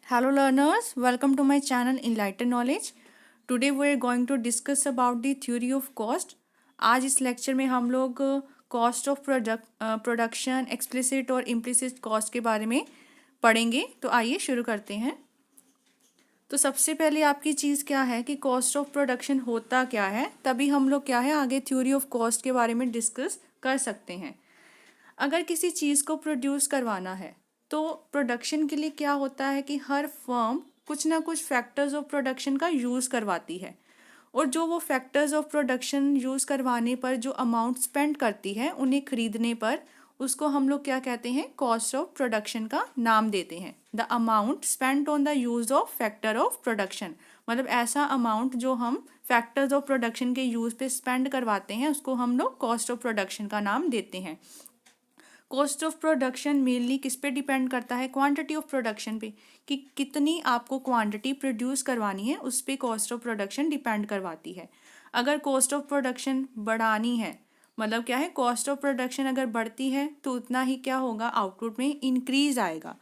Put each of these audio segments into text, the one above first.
Hello learners, welcome to my channel Enlighten Knowledge. Today we are going to discuss about the theory of cost. आज इस lecture में हम लोग cost of production explicit और implicit cost के बारे में पढ़ेंगे। तो आइए शुरू करते हैं। तो सबसे पहले आपकी चीज़ क्या है कि कॉस्ट ऑफ प्रोडक्शन होता क्या है, तभी हम लोग क्या है आगे थ्योरी ऑफ कॉस्ट के बारे में डिस्कस कर सकते हैं। अगर किसी चीज़ को प्रोड्यूस करवाना है तो प्रोडक्शन के लिए क्या होता है कि हर फर्म कुछ ना कुछ फैक्टर्स ऑफ प्रोडक्शन का यूज़ करवाती है, और जो वो फैक्टर्स ऑफ प्रोडक्शन यूज़ करवाने पर जो अमाउंट स्पेंड करती है उन्हें खरीदने पर, उसको हम लोग क्या कहते हैं, कॉस्ट ऑफ प्रोडक्शन का नाम देते हैं। The amount spend on the use of factor of production, मतलब ऐसा अमाउंट जो हम फैक्टर्स ऑफ प्रोडक्शन के यूज़ पे स्पेंड करवाते हैं उसको हम लोग कॉस्ट ऑफ प्रोडक्शन का नाम देते हैं। कॉस्ट ऑफ प्रोडक्शन मेनली किस पे डिपेंड करता है, क्वांटिटी ऑफ प्रोडक्शन पे, कि कितनी आपको क्वांटिटी प्रोड्यूस करवानी है उस पे कॉस्ट ऑफ प्रोडक्शन डिपेंड करवाती है। अगर कॉस्ट ऑफ प्रोडक्शन बढ़ानी है, मतलब क्या है, कॉस्ट ऑफ प्रोडक्शन अगर बढ़ती है तो उतना ही क्या होगा, आउटपुट में इंक्रीज आएगा।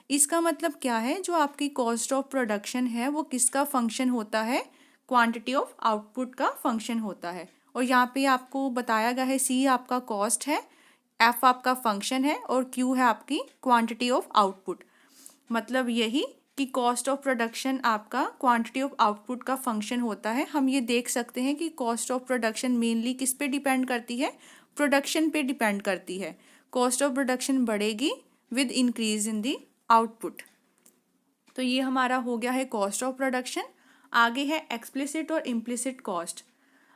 इसका मतलब क्या है, जो आपकी कॉस्ट ऑफ प्रोडक्शन है वो किसका फंक्शन होता है, क्वांटिटी ऑफ आउटपुट का फंक्शन होता है। और यहाँ पे आपको बताया गया है सी आपका कॉस्ट है, एफ आपका फंक्शन है और क्यू है आपकी क्वांटिटी ऑफ आउटपुट। मतलब यही कि कॉस्ट ऑफ प्रोडक्शन आपका क्वांटिटी ऑफ आउटपुट का फंक्शन होता है। हम ये देख सकते हैं कि कॉस्ट ऑफ प्रोडक्शन मेनली किस पे डिपेंड करती है, प्रोडक्शन पे डिपेंड करती है। कॉस्ट ऑफ प्रोडक्शन बढ़ेगी with increase in the output. तो ये हमारा हो गया है कॉस्ट ऑफ प्रोडक्शन। आगे है एक्सप्लिसिट और इम्प्लिसिट कॉस्ट।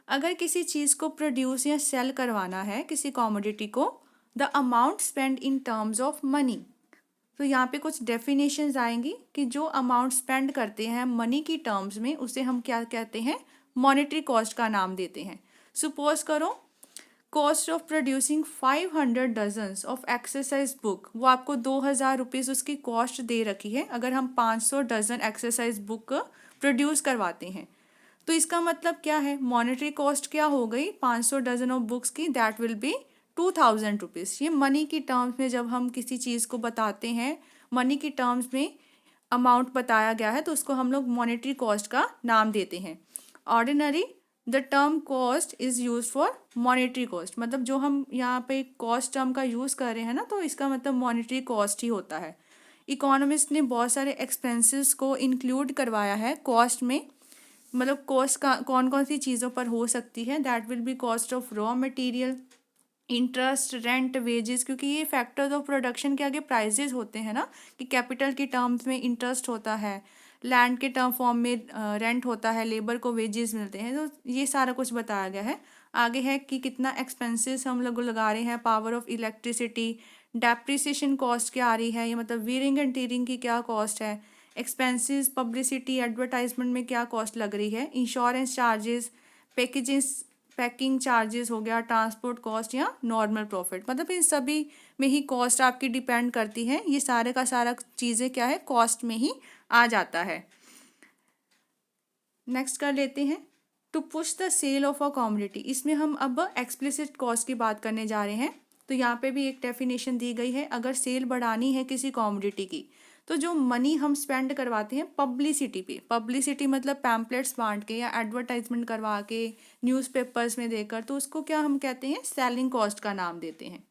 अगर किसी चीज़ को प्रोड्यूस या सेल करवाना है, किसी कॉमोडिटी को, the amount spend in terms of money. तो यहाँ पे कुछ डेफिनेशंस आएंगी कि जो अमाउंट स्पेंड करते हैं मनी की टर्म्स में उसे हम क्या कहते हैं, मॉनेटरी कॉस्ट का नाम देते हैं। सपोज करो cost of producing 500 dozens of exercise book, वो आपको 2000 रुपीज़ उसकी कॉस्ट दे रखी है अगर हम 500 डजन एक्सरसाइज बुक प्रोड्यूस करवाते हैं। तो इसका मतलब क्या है, मॉनेटरी कॉस्ट क्या हो गई 500 डजन ऑफ बुक्स की, दैट विल बी 2000 रुपीज़। ये मनी की टर्म्स में जब हम किसी चीज़ को बताते हैं, मनी की टर्म्स में अमाउंट बताया गया है तो उसको हम लोग मॉनेटरी कॉस्ट का नाम देते हैं। Ordinary the term cost is use for monetary cost, मतलब जो हम यहाँ पे कॉस्ट टर्म का यूज़ कर रहे हैं ना, तो इसका मतलब मॉनेटरी कॉस्ट ही होता है। इकोनॉमिस्ट ने बहुत सारे एक्सपेंसेस को इंक्लूड करवाया है कॉस्ट में, मतलब कॉस्ट का कौन कौन सी चीज़ों पर हो सकती है, that will be cost of raw material, interest, rent, wages, क्योंकि ये फैक्टर्स ऑफ प्रोडक्शन के आगे प्राइजेस होते हैं ना, कि कैपिटल के टर्म्स में इंटरेस्ट होता है, लैंड के टर्म फॉर्म में रेंट होता है, लेबर को वेजेस मिलते हैं, तो ये सारा कुछ बताया गया है। आगे है कि कितना एक्सपेंसेस हम लोग लगा रहे हैं, power of electricity, depreciation cost क्या आ रही है, ये मतलब वीरिंग एंड टीयरिंग की क्या कॉस्ट है, एक्सपेंसेस, पब्लिसिटी, एडवर्टाइजमेंट में क्या कॉस्ट लग रही है, इंश्योरेंस चार्जेस, पैकिंग चार्जेस हो गया, ट्रांसपोर्ट कॉस्ट या नॉर्मल प्रॉफिट, मतलब इन सभी में ही कॉस्ट आपकी डिपेंड करती है। ये सारे का सारा चीज़ें क्या है, कॉस्ट में ही आ जाता है। नेक्स्ट कर लेते हैं, to push the sale of a commodity. इसमें हम अब एक्सप्लिसिट कॉस्ट की बात करने जा रहे हैं। तो यहाँ पे भी एक डेफिनेशन दी गई है, अगर सेल बढ़ानी है किसी कमोडिटी की तो जो मनी हम स्पेंड करवाते हैं पब्लिसिटी पे, पब्लिसिटी मतलब पैम्पलेट्स बांट के या एडवर्टाइजमेंट करवा के न्यूज़पेपर्स में देकर, तो उसको क्या हम कहते हैं, सेलिंग कॉस्ट का नाम देते हैं।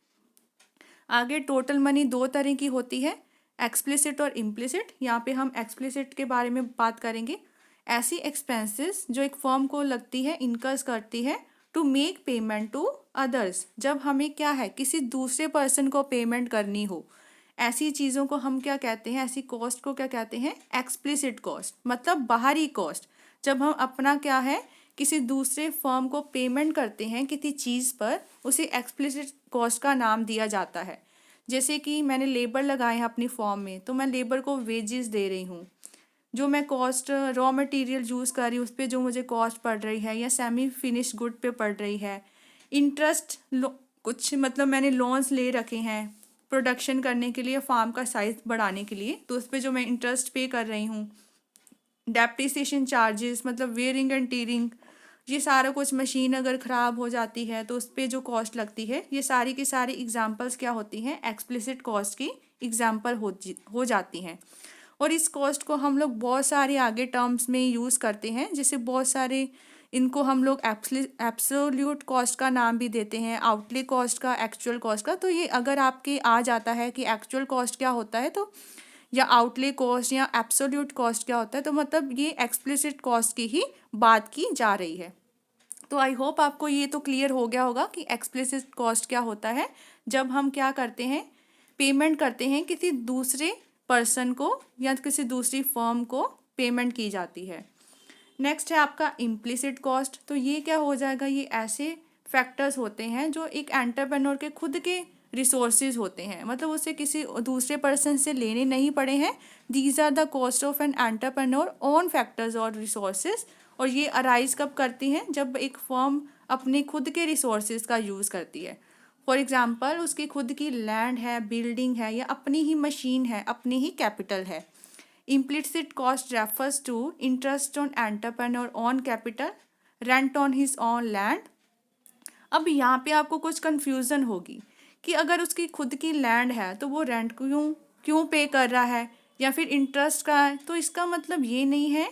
आगे टोटल मनी दो तरह की होती है, एक्सप्लिसिट और इम्प्लिसिट। यहाँ पे हम एक्सप्लिसिट के बारे में बात करेंगे। ऐसी एक्सपेंसेस जो एक फर्म को लगती है, इनकर्स करती है to make payment to others, जब हमें क्या है किसी दूसरे पर्सन को पेमेंट करनी हो, ऐसी चीज़ों को हम क्या कहते हैं, ऐसी कॉस्ट को क्या कहते हैं, एक्सप्लिसिट कॉस्ट, मतलब बाहरी कॉस्ट। जब हम अपना क्या है किसी दूसरे फर्म को पेमेंट करते हैं किसी चीज़ पर, उसे एक्सप्लिसिट कॉस्ट का नाम दिया जाता है। जैसे कि मैंने लेबर लगाए हैं अपनी फॉर्म में, तो मैं लेबर को वेजेस दे रही हूँ। जो मैं कॉस्ट रॉ मटेरियल यूज़ कर रही हूँ उस पर जो मुझे कॉस्ट पड़ रही है, या सेमी फिनिश गुड पे पड़ रही है। इंटरेस्ट कुछ मतलब मैंने लोन्स ले रखे हैं प्रोडक्शन करने के लिए, फार्म का साइज बढ़ाने के लिए, तो उस पर जो मैं इंटरेस्ट पे कर रही हूँ। डेप्रिसिएशन चार्जेस मतलब वेयरिंग एंड टीयरिंग, ये सारा कुछ, मशीन अगर ख़राब हो जाती है तो उस पर जो कॉस्ट लगती है, ये सारी की सारी एग्जांपल्स क्या होती हैं, एक्सप्लिसिट कॉस्ट की एग्जांपल हो जाती हैं। और इस कॉस्ट को हम लोग बहुत सारे आगे टर्म्स में यूज़ करते हैं, जैसे बहुत सारे इनको हम लोग एब्सोल्यूट कॉस्ट का नाम भी देते हैं, आउटले कॉस्ट का, एक्चुअल कॉस्ट का। तो ये अगर आपके आ जाता है कि एक्चुअल कॉस्ट क्या होता है तो, या आउटले कॉस्ट या एब्सोल्यूट कॉस्ट क्या होता है, तो मतलब ये एक्सप्लिसिट कॉस्ट की ही बात की जा रही है। तो आई होप आपको ये तो क्लियर हो गया होगा कि एक्सप्लिसिट कॉस्ट क्या होता है। जब हम क्या करते हैं, पेमेंट करते हैं किसी दूसरे पर्सन को या किसी दूसरी फर्म को पेमेंट की जाती है। नेक्स्ट है आपका इम्प्लिसिट कॉस्ट। तो ये क्या हो जाएगा, ये ऐसे फैक्टर्स होते हैं जो एक एंटरप्रेन्योर के खुद के रिसोर्सेज होते हैं, मतलब उसे किसी दूसरे पर्सन से लेने नहीं पड़े हैं। These are the cost of an entrepreneur own factors और रिसोर्सेज। और ये अराइज कब करती हैं, जब एक फर्म अपने खुद के रिसोर्सेज का यूज़ करती है। फॉर एग्जाम्पल उसकी खुद की लैंड है, बिल्डिंग है, या अपनी ही मशीन है, अपनी ही कैपिटल है। Implicit cost refers to interest on entrepreneur own capital, rent on his own land। अब यहाँ पे आपको कुछ कंफ्यूजन होगी कि अगर उसकी खुद की लैंड है तो वो रेंट क्यों क्यों पे कर रहा है, या फिर इंटरेस्ट का है। तो इसका मतलब ये नहीं है।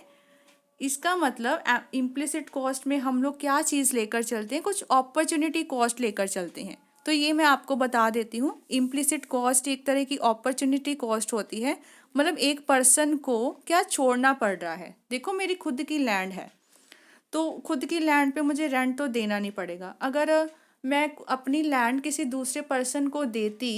इसका मतलब इम्प्लिसिट कॉस्ट में हम लोग क्या चीज़ लेकर चलते हैं, कुछ अपॉर्चुनिटी कॉस्ट लेकर चलते हैं। तो ये मैं आपको बता देती हूँ, इम्प्लिसिट कॉस्ट एक तरह की अपॉर्चुनिटी कॉस्ट होती है। मतलब एक पर्सन को क्या छोड़ना पड़ रहा है। देखो मेरी खुद की लैंड है, तो खुद की लैंड पे मुझे रेंट तो देना नहीं पड़ेगा। अगर मैं अपनी लैंड किसी दूसरे पर्सन को देती,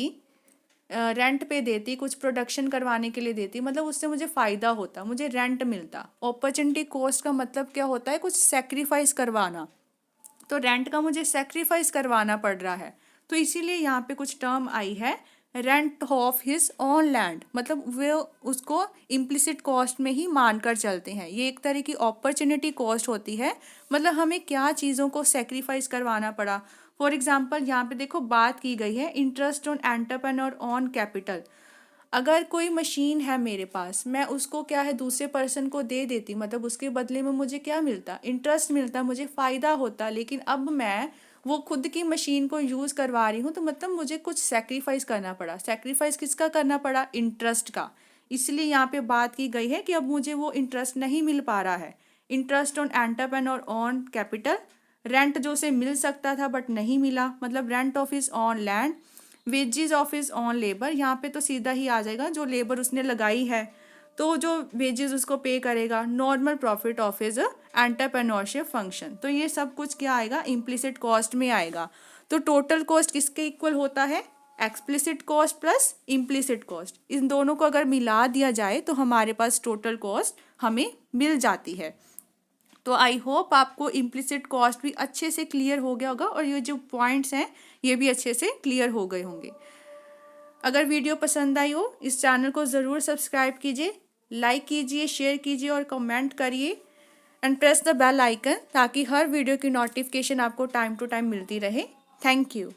रेंट पे देती, कुछ प्रोडक्शन करवाने के लिए देती, मतलब उससे मुझे फ़ायदा होता, मुझे रेंट मिलता। अपॉर्चुनिटी कॉस्ट का मतलब क्या होता है, कुछ सेक्रीफाइस करवाना। तो रेंट का मुझे सेक्रीफाइस करवाना पड़ रहा है, तो इसीलिए यहाँ पे कुछ टर्म आई है, rent of his on land. मतलब वे उसको इम्प्लिसिट कॉस्ट में ही मानकर चलते हैं। ये एक तरह की अपॉर्चुनिटी कॉस्ट होती है, मतलब हमें क्या चीज़ों को सेक्रीफाइस करवाना पड़ा। फॉर एग्जाम्पल यहाँ पे देखो बात की गई है interest on entrepreneur on capital. अगर कोई मशीन है मेरे पास, मैं उसको क्या है दूसरे पर्सन को दे देती, मतलब उसके बदले में मुझे क्या मिलता, इंटरेस्ट मिलता, मुझे फ़ायदा होता। लेकिन अब मैं वो खुद की मशीन को यूज़ करवा रही हूँ, तो मतलब मुझे कुछ सेक्रीफाइस करना पड़ा। सेक्रीफाइस किसका करना पड़ा, इंटरेस्ट का। इसलिए यहाँ पे बात की गई है कि अब मुझे वो इंटरेस्ट नहीं मिल पा रहा है। Interest on entrepreneur on capital, rent जो उसे मिल सकता था बट नहीं मिला, मतलब rent of his on land, wages of his on labour. यहाँ पे तो सीधा ही आ जाएगा, जो लेबर उसने लगाई है तो जो वेजेस उसको पे करेगा। Normal profit of his entrepreneurship function. तो ये सब कुछ क्या आएगा, इम्प्लिसिट कॉस्ट में आएगा। तो टोटल कॉस्ट किसके इक्वल होता है, explicit cost plus implicit cost. इन दोनों को अगर मिला दिया जाए तो हमारे पास टोटल कॉस्ट हमें मिल जाती है। तो आई होप आपको इम्प्लिसिट कॉस्ट भी अच्छे से क्लियर हो गया होगा, और ये जो पॉइंट्स हैं ये भी अच्छे से क्लियर हो गए होंगे। अगर वीडियो पसंद आई हो, इस चैनल को ज़रूर सब्सक्राइब कीजिए, लाइक कीजिए, शेयर कीजिए और कमेंट करिए, and press the bell icon, ताकि हर वीडियो की नोटिफिकेशन आपको टाइम टू टाइम मिलती रहे। Thank you.